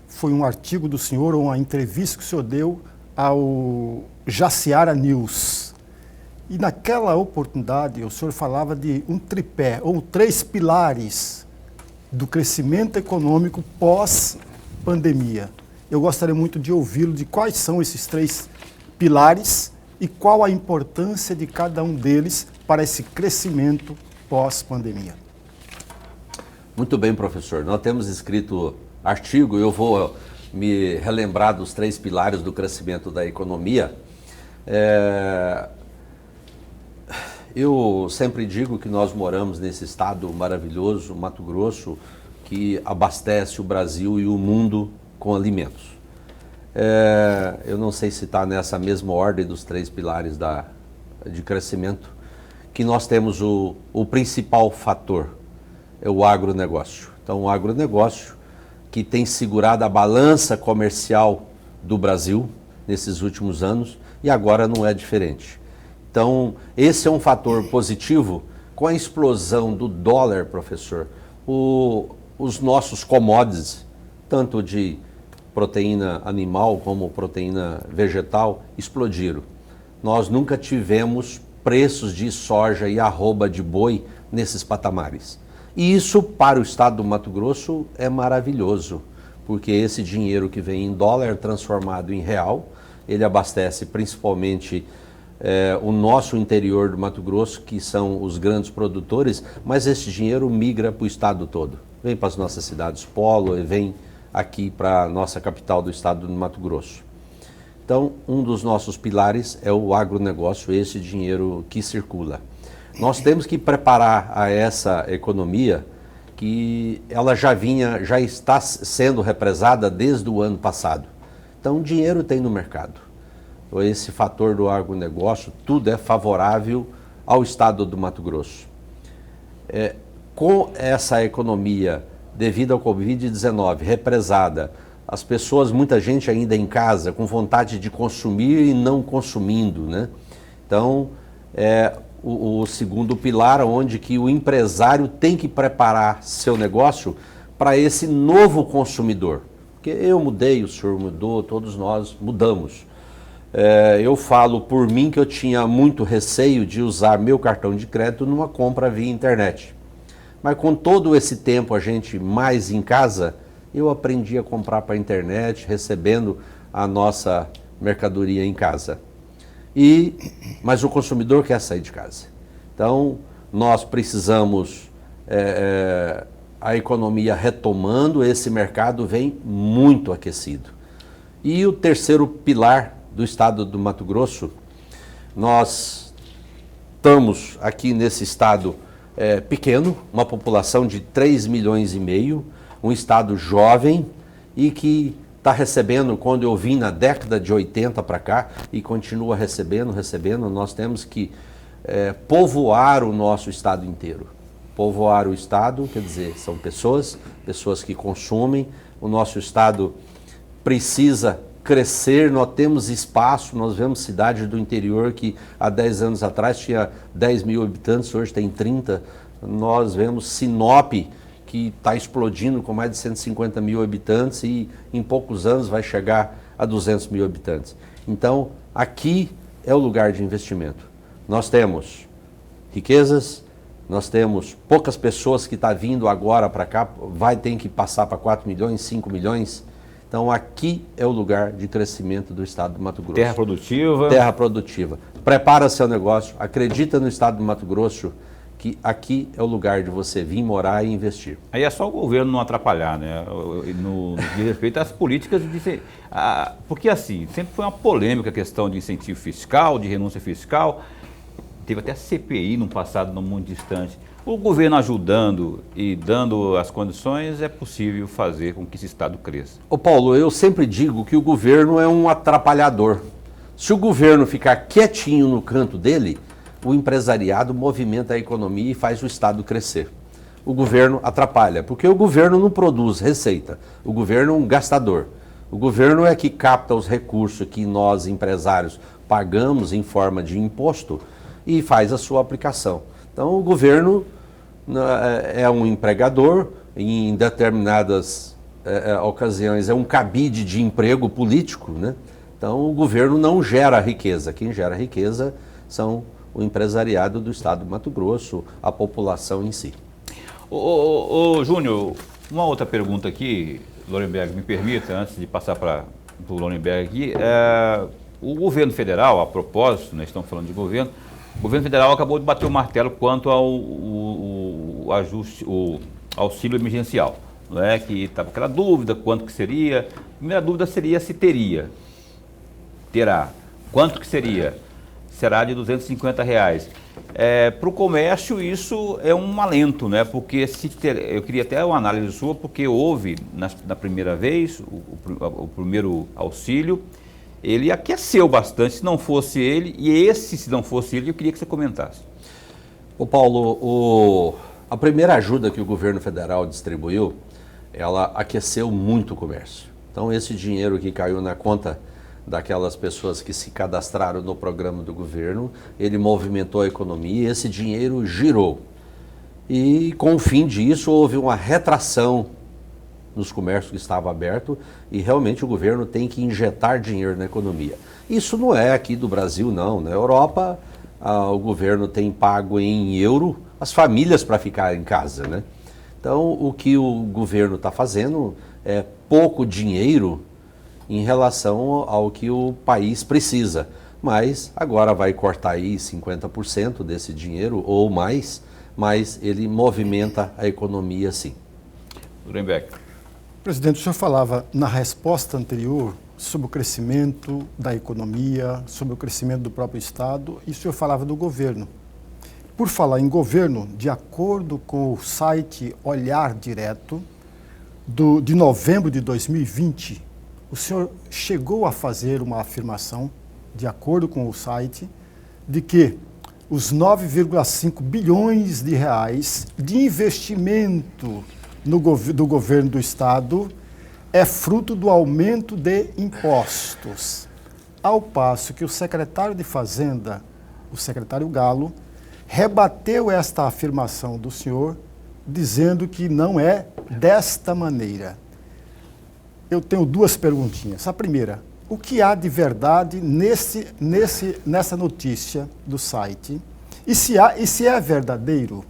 foi um artigo do senhor, ou uma entrevista que o senhor deu ao Jaciara News. E naquela oportunidade, o senhor falava de um tripé, ou 3 pilares do crescimento econômico pós-pandemia. Eu gostaria muito de ouvi-lo de quais são esses 3 pilares e qual a importância de cada um deles para esse crescimento pós-pandemia. Muito bem, professor. Nós temos escrito artigo, eu vou me relembrar dos 3 pilares do crescimento da economia. Eu sempre digo que nós moramos nesse estado maravilhoso, Mato Grosso, que abastece o Brasil e o mundo com alimentos. Eu não sei se está nessa mesma ordem dos 3 pilares de crescimento, que nós temos o principal fator, é o agronegócio. Então, o agronegócio que tem segurado a balança comercial do Brasil nesses últimos anos e agora não é diferente. Então, esse é um fator positivo. Com a explosão do dólar, professor, os nossos commodities, tanto de proteína animal como proteína vegetal explodiram. Nós nunca tivemos preços de soja e arroba de boi nesses patamares. E isso para o estado do Mato Grosso é maravilhoso, porque esse dinheiro que vem em dólar transformado em real, ele abastece principalmente o nosso interior do Mato Grosso, que são os grandes produtores, mas esse dinheiro migra para o estado todo. Vem para as nossas cidades polo e vem aqui para a nossa capital do estado do Mato Grosso. Então, um dos nossos pilares é o agronegócio, esse dinheiro que circula. Nós temos que preparar a essa economia que ela já está sendo represada desde o ano passado. Então, dinheiro tem no mercado. Esse fator do agronegócio, tudo é favorável ao estado do Mato Grosso. Com essa economia, devido ao Covid-19, represada, as pessoas, muita gente ainda em casa, com vontade de consumir e não consumindo, né? Então, o segundo pilar, onde que o empresário tem que preparar seu negócio para esse novo consumidor. Porque eu mudei, o senhor mudou, todos nós mudamos. Eu falo por mim que eu tinha muito receio de usar meu cartão de crédito numa compra via internet. Mas com todo esse tempo a gente mais em casa, eu aprendi a comprar para a internet, recebendo a nossa mercadoria em casa. Mas o consumidor quer sair de casa. Então, nós precisamos, a economia retomando, esse mercado vem muito aquecido. E o terceiro pilar do estado do Mato Grosso, nós estamos aqui nesse estado pequeno, uma população de 3,5 milhões, um estado jovem e que está recebendo, quando eu vim na década de 80 para cá, e continua recebendo, nós temos que povoar o nosso estado inteiro. Povoar o estado, quer dizer, são pessoas que consumem, o nosso estado precisa crescer, nós temos espaço, nós vemos cidades do interior que há 10 anos atrás tinha 10 mil habitantes, hoje tem 30, nós vemos Sinop, que está explodindo com mais de 150 mil habitantes e em poucos anos vai chegar a 200 mil habitantes. Então, aqui é o lugar de investimento. Nós temos riquezas, nós temos poucas pessoas que estão vindo agora para cá, vai ter que passar para 4 milhões, 5 milhões. Então, aqui é o lugar de crescimento do estado do Mato Grosso. Terra produtiva. Terra produtiva. Prepara seu negócio, acredita no estado do Mato Grosso, que aqui é o lugar de você vir morar e investir. Aí é só o governo não atrapalhar, né? No que diz respeito às políticas de... Porque assim, sempre foi uma polêmica a questão de incentivo fiscal, de renúncia fiscal. Teve até CPI no passado, não muito distante. O governo ajudando e dando as condições, é possível fazer com que esse estado cresça. Ô Paulo, eu sempre digo que o governo é um atrapalhador. Se o governo ficar quietinho no canto dele, o empresariado movimenta a economia e faz o estado crescer. O governo atrapalha, porque o governo não produz receita. O governo é um gastador. O governo é que capta os recursos que nós, empresários, pagamos em forma de imposto e faz a sua aplicação. Então, o governo é um empregador, em determinadas ocasiões é um cabide de emprego político, né? Então, o governo não gera riqueza. Quem gera riqueza são o empresariado do estado do Mato Grosso, a população em si. Ô Júnior, uma outra pergunta aqui, Lorenberg, me permita, antes de passar para o Lorenberg aqui, o governo federal, a propósito, né, estamos falando de governo, o governo federal acabou de bater o martelo quanto ao auxílio emergencial, não é? Que estava aquela dúvida, quanto que seria. A primeira dúvida seria se terá. Quanto que seria? Será de R$250. Para o comércio isso é um alento, né? Porque eu queria até uma análise sua, porque houve na primeira vez o primeiro auxílio, ele aqueceu bastante, se não fosse ele, e se não fosse ele, eu queria que você comentasse. Ô Paulo, a primeira ajuda que o governo federal distribuiu, ela aqueceu muito o comércio. Então esse dinheiro que caiu na conta daquelas pessoas que se cadastraram no programa do governo, ele movimentou a economia e esse dinheiro girou. E com o fim disso houve uma retração nos comércios que estavam abertos e realmente o governo tem que injetar dinheiro na economia. Isso não é aqui do Brasil, não. Na Europa, o governo tem pago em euro as famílias para ficar em casa, né? Então, o que o governo está fazendo é pouco dinheiro em relação ao que o país precisa. Mas agora vai cortar aí 50% desse dinheiro ou mais, mas ele movimenta a economia sim. Urenbeck. Presidente, o senhor falava na resposta anterior sobre o crescimento da economia, sobre o crescimento do próprio Estado, e o senhor falava do governo. Por falar em governo, de acordo com o site Olhar Direto, de novembro de 2020, o senhor chegou a fazer uma afirmação, de acordo com o site, de que os 9,5 bilhões de reais de investimento do governo do Estado é fruto do aumento de impostos. Ao passo que o secretário de Fazenda, o secretário Galo, rebateu esta afirmação do senhor, dizendo que não é desta maneira. Eu tenho duas perguntinhas. A primeira, o que há de verdade nessa notícia do site? E se é verdadeiro,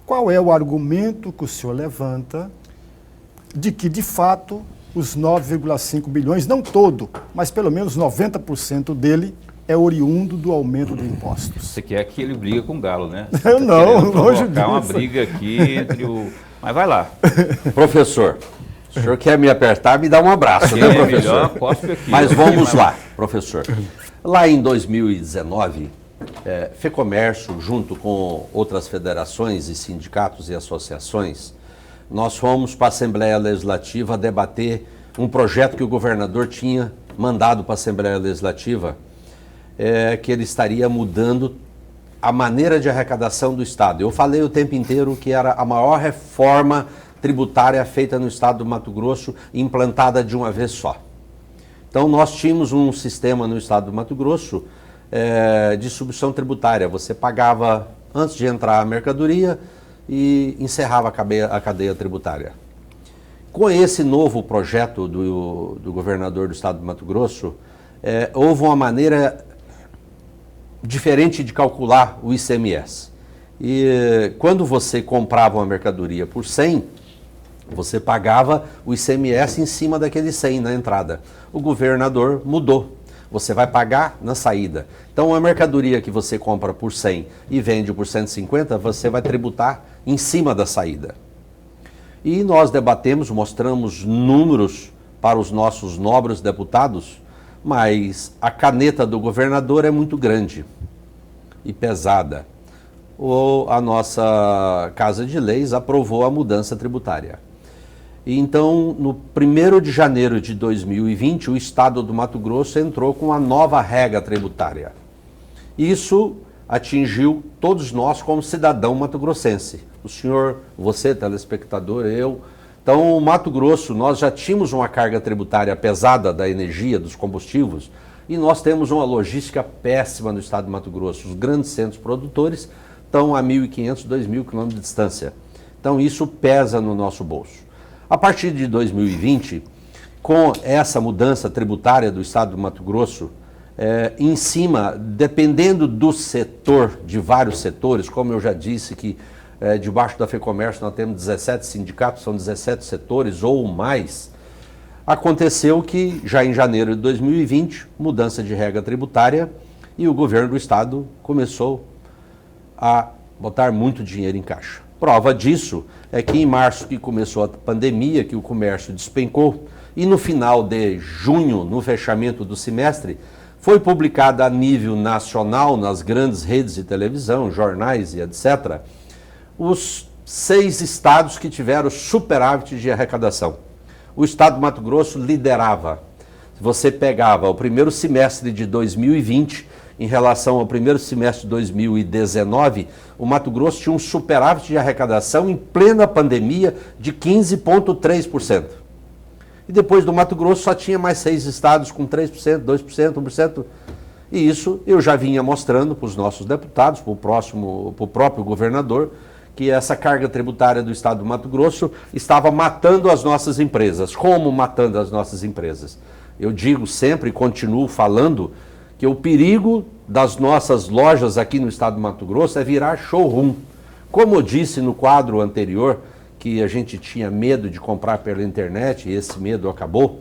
qual é o argumento que o senhor levanta de que, de fato, os 9,5 bilhões, não todo, mas pelo menos 90% dele, é oriundo do aumento de impostos? Você quer que ele brigue com o Galo, né? Eu não, longe disso. Uma briga aqui entre o... Mas vai lá. Professor, o senhor quer me apertar, me dá um abraço, né, professor? Melhor, cospe aqui. Mas vamos lá, professor. Lá em 2019, FEComércio, junto com outras federações e sindicatos e associações, nós fomos para a Assembleia Legislativa debater um projeto que o governador tinha mandado para a Assembleia Legislativa, que ele estaria mudando a maneira de arrecadação do Estado. Eu falei o tempo inteiro que era a maior reforma tributária feita no Estado do Mato Grosso, implantada de uma vez só. Então, nós tínhamos um sistema no Estado do Mato Grosso de substituição tributária. Você pagava antes de entrar a mercadoria e encerrava a cadeia tributária. Com esse novo projeto do governador do Estado do Mato Grosso, houve uma maneira diferente de calcular o ICMS. E quando você comprava uma mercadoria por 100, você pagava o ICMS em cima daquele 100 na entrada. O governador mudou. Você vai pagar na saída. Então, a mercadoria que você compra por 100 e vende por 150, você vai tributar em cima da saída. E nós debatemos, mostramos números para os nossos nobres deputados, mas a caneta do governador é muito grande e pesada. A nossa Casa de Leis aprovou a mudança tributária. E então, no 1º de janeiro de 2020, o Estado do Mato Grosso entrou com uma nova regra tributária. Isso atingiu todos nós como cidadão mato-grossense. O senhor, você, telespectador, eu. Então, o Mato Grosso, nós já tínhamos uma carga tributária pesada da energia, dos combustíveis, e nós temos uma logística péssima no Estado do Mato Grosso. Os grandes centros produtores estão a 1.500, 2.000 quilômetros de distância. Então, isso pesa no nosso bolso. A partir de 2020, com essa mudança tributária do Estado do Mato Grosso, em cima, dependendo do setor, de vários setores, como eu já disse que debaixo da FEComércio nós temos 17 sindicatos, são 17 setores ou mais, aconteceu que já em janeiro de 2020, mudança de regra tributária e o governo do Estado começou a botar muito dinheiro em caixa. Prova disso é que em março que começou a pandemia, que o comércio despencou, e no final de junho, no fechamento do semestre, foi publicada a nível nacional, nas grandes redes de televisão, jornais e etc., os 6 estados que tiveram superávit de arrecadação. O Estado do Mato Grosso liderava. Você pegava o primeiro semestre de 2020, em relação ao primeiro semestre de 2019, o Mato Grosso tinha um superávit de arrecadação em plena pandemia de 15,3%. E depois do Mato Grosso só tinha mais 6 estados com 3%, 2%, 1%. E isso eu já vinha mostrando para os nossos deputados, para o próprio governador, que essa carga tributária do Estado do Mato Grosso estava matando as nossas empresas. Como matando as nossas empresas? Eu digo sempre e continuo falando que o perigo das nossas lojas aqui no Estado do Mato Grosso é virar showroom. Como eu disse no quadro anterior, que a gente tinha medo de comprar pela internet e esse medo acabou,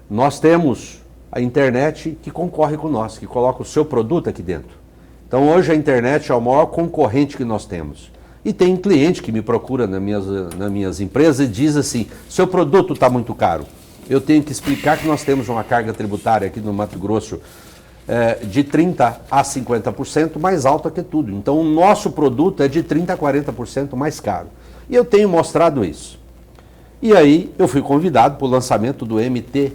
nós temos a internet que concorre com nós, que coloca o seu produto aqui dentro. Então hoje a internet é o maior concorrente que nós temos. E tem cliente que me procura nas minhas empresas e diz assim, seu produto está muito caro. Eu tenho que explicar que nós temos uma carga tributária aqui no Mato Grosso de 30% a 50% mais alta que tudo. Então o nosso produto é de 30% a 40% mais caro. E eu tenho mostrado isso. E aí eu fui convidado para o lançamento do MT+.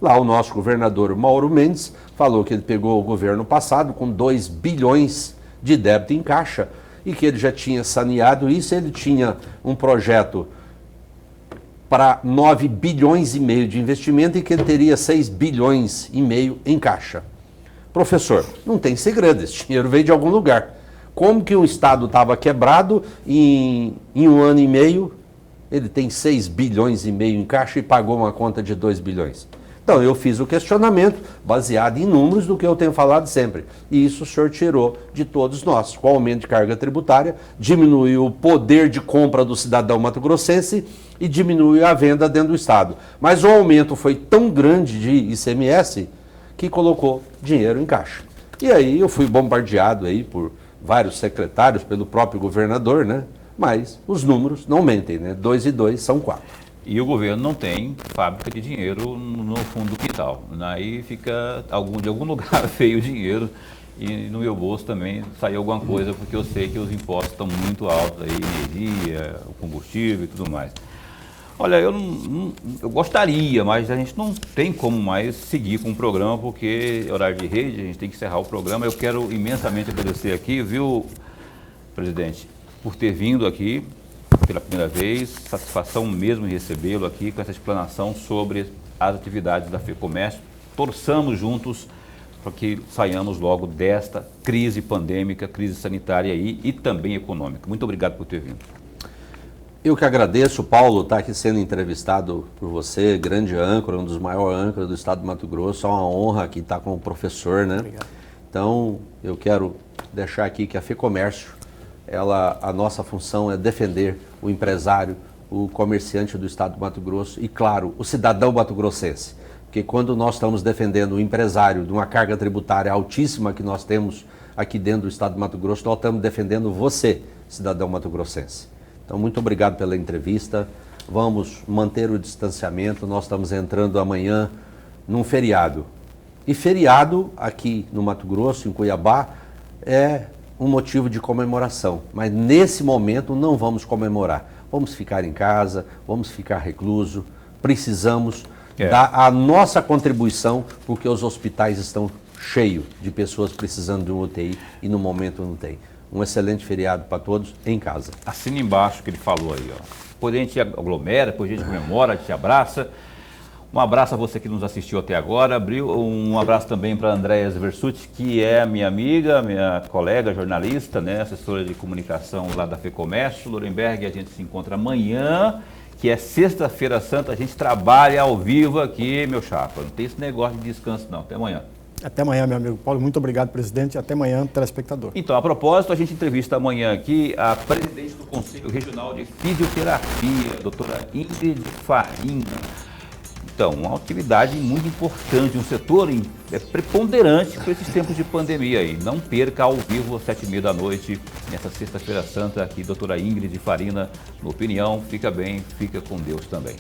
Lá o nosso governador Mauro Mendes falou que ele pegou o governo passado com 2 bilhões de débito em caixa e que ele já tinha saneado isso, ele tinha um projeto para 9 bilhões e meio de investimento e que ele teria 6 bilhões e meio em caixa. Professor, não tem segredo, esse dinheiro veio de algum lugar. Como que o Estado estava quebrado e em 1 ano e meio ele tem 6 bilhões e meio em caixa e pagou uma conta de 2 bilhões? Então, eu fiz o questionamento baseado em números do que eu tenho falado sempre. E isso o senhor tirou de todos nós. Com o aumento de carga tributária, diminuiu o poder de compra do cidadão mato-grossense e diminuiu a venda dentro do Estado. Mas o aumento foi tão grande de ICMS que colocou dinheiro em caixa. E aí eu fui bombardeado aí por vários secretários, pelo próprio governador, né? Mas os números não mentem, né? 2 e 2 são 4. E o governo não tem fábrica de dinheiro no fundo do quintal. Aí fica, de algum lugar veio o dinheiro e no meu bolso também saiu alguma coisa, porque eu sei que os impostos estão muito altos, aí, energia, o combustível e tudo mais. Olha, eu gostaria, mas a gente não tem como mais seguir com o programa, porque é horário de rede, a gente tem que encerrar o programa. Eu quero imensamente agradecer aqui, viu, presidente, por ter vindo aqui pela primeira vez, satisfação mesmo em recebê-lo aqui com essa explanação sobre as atividades da FEComércio. Torçamos juntos para que saiamos logo desta crise pandêmica, crise sanitária aí, e também econômica. Muito obrigado por ter vindo. Eu que agradeço, Paulo, estar aqui sendo entrevistado por você, grande âncora, um dos maiores âncoras do Estado do Mato Grosso. É uma honra aqui estar com o professor, né? Obrigado. Então, eu quero deixar aqui que a FEComércio, a nossa função é defender o empresário, o comerciante do Estado do Mato Grosso e, claro, o cidadão mato-grossense. Porque quando nós estamos defendendo o empresário de uma carga tributária altíssima que nós temos aqui dentro do Estado do Mato Grosso, nós estamos defendendo você, cidadão mato-grossense. Então, muito obrigado pela entrevista. Vamos manter o distanciamento. Nós estamos entrando amanhã num feriado. E feriado aqui no Mato Grosso, em Cuiabá, é um motivo de comemoração, mas nesse momento não vamos comemorar. Vamos ficar em casa, vamos ficar recluso, precisamos dar a nossa contribuição, porque os hospitais estão cheios de pessoas precisando de um UTI e no momento não tem. Um excelente feriado para todos em casa. Assina embaixo o que ele falou aí, ó. Depois a gente aglomera, depois a gente comemora, a gente abraça. Um abraço a você que nos assistiu até agora. Um abraço também para a Andréa Versutti, que é minha amiga, minha colega, jornalista, né, assessora de comunicação lá da FEComércio. Lorenberg, a gente se encontra amanhã, que é Sexta-feira Santa. A gente trabalha ao vivo aqui, meu chapa. Não tem esse negócio de descanso, não. Até amanhã. Até amanhã, meu amigo Paulo. Muito obrigado, presidente. E até amanhã, telespectador. Então, a propósito, a gente entrevista amanhã aqui a presidente do Conselho Regional de Fisioterapia, a doutora Ingrid Farina. Então, uma atividade muito importante, um setor preponderante para esses tempos de pandemia aí. Não perca ao vivo às 7h30 da noite, nessa Sexta-feira Santa, aqui, doutora Ingrid Farina, no Opinião. Fica bem, fica com Deus também.